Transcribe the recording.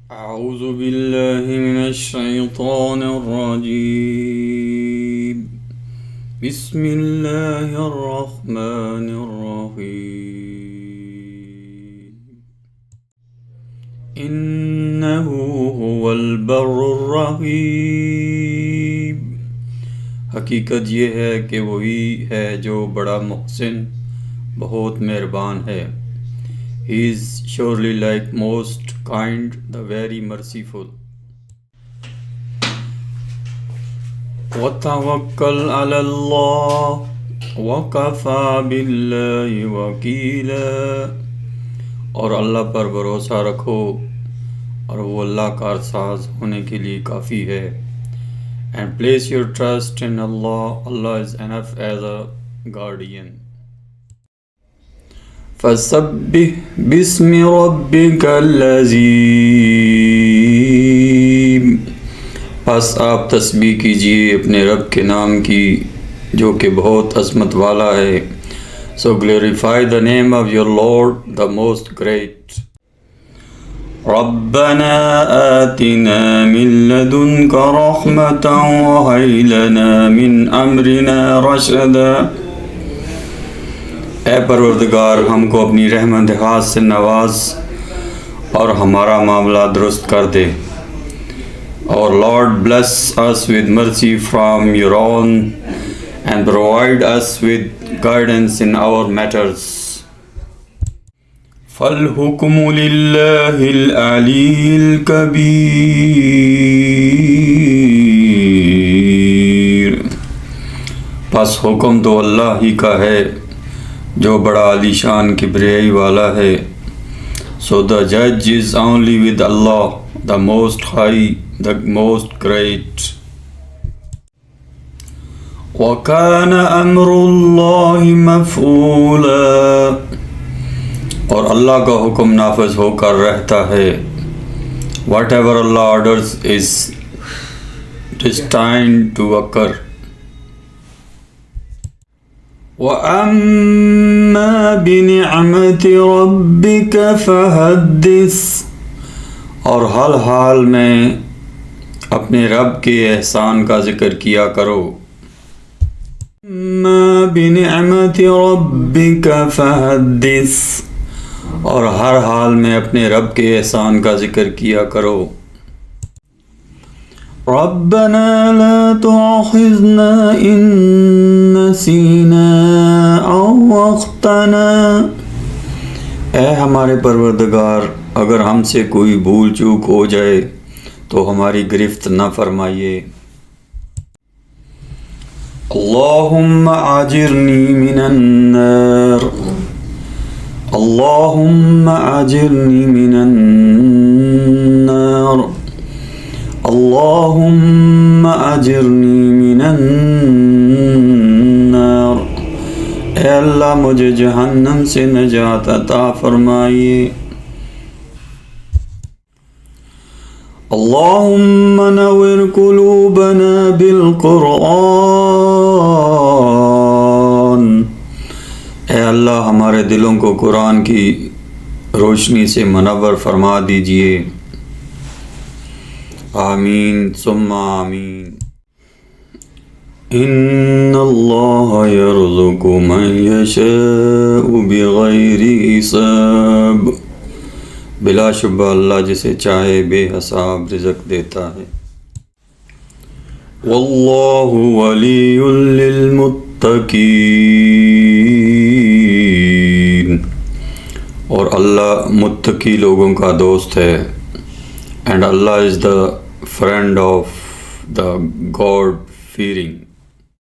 أعوذ بالله من الشيطان الرجيم بسم الله الرحمن الرحيم إنه هو البر الرحيم حقیقت یہ ہے کہ وہی ہے جو بڑا محسن بہت مہربان ہے. He is surely like most kind, the very merciful. وَتَوَكَّلْ عَلَى اللَّهِ وَكَفَى بِاللَّهِ وَكِيلًا اور اللہ پر بھروسہ رکھو اور وہ اللہ کارساز ہونے کے لیے کافی ہے. And place your trust in Allah. Allah is enough as a guardian. فَسَبِّحْ بِاسْمِ رَبِّكَ الْعَظِيمِ پس آپ تسبیح کیجئے اپنے رب کے نام کی جو کہ بہت عظمت والا ہے. So glorify the name of your Lord, the most great. رَبَّنَا آتِنَا مِن لَّدُنكَ رَحْمَةً وَهَيْئْ لَنَا مِنْ أَمْرِنَا رَشَدًا اے پروردگار ہم کو اپنی رحمت خاص سے نواز اور ہمارا معاملہ درست کر دے. اور Lord bless us with mercy from your own and provide us with guidance in our matters. فَالْحُكْمُ لِلَّهِ الْعَلِيِّ الْكَبِيرِ پس حکم تو اللہ ہی کا ہے جو بڑا عالی شان کبریائی والا ہے. So the judge is only with Allah, the most high, the most great. وَكَانَ أَمْرُ اللَّهِ مَفْعُولًا اور اللہ کا حکم نافذ ہو کر رہتا ہے. Whatever Allah orders is destined to occur. وَأَمَّا بِنِعْمَةِ رَبِّكَ فَحَدِّثْ اور ہر حال میں اپنے رب کے احسان کا ذکر کیا کرو. مَا بِنِعْمَةِ رَبِّكَ فَحَدِّثْ اور ہر حال میں اپنے رب کے احسان کا ذکر کیا کرو. رَبَّنَا لَا تُؤَاخِذْنَا إِن نَّسِينَا أَوْ أَخْطَأْنَا اے ہمارے پروردگار اگر ہم سے کوئی بھول چوک ہو جائے تو ہماری گرفت نہ فرمائیے. اللہم اجرنی من النار اللہم اجرنی من النار اللہم اجرنی من النار اے اللہ مجھے جہنم سے نجات عطا فرمائیے. اللہم نور قلوبنا بالقرآن اے اللہ ہمارے دلوں کو قرآن کی روشنی سے منور فرما دیجئے. آمین ثم آمین. ان اللہ یرزق من یشاء بغیر حساب بلا شبہ اللہ جسے چاہے بے حساب رزق دیتا ہے. واللہ ولی للمتقین اور اللہ متقی لوگوں کا دوست ہے. And Allah is the friend of the God fearing.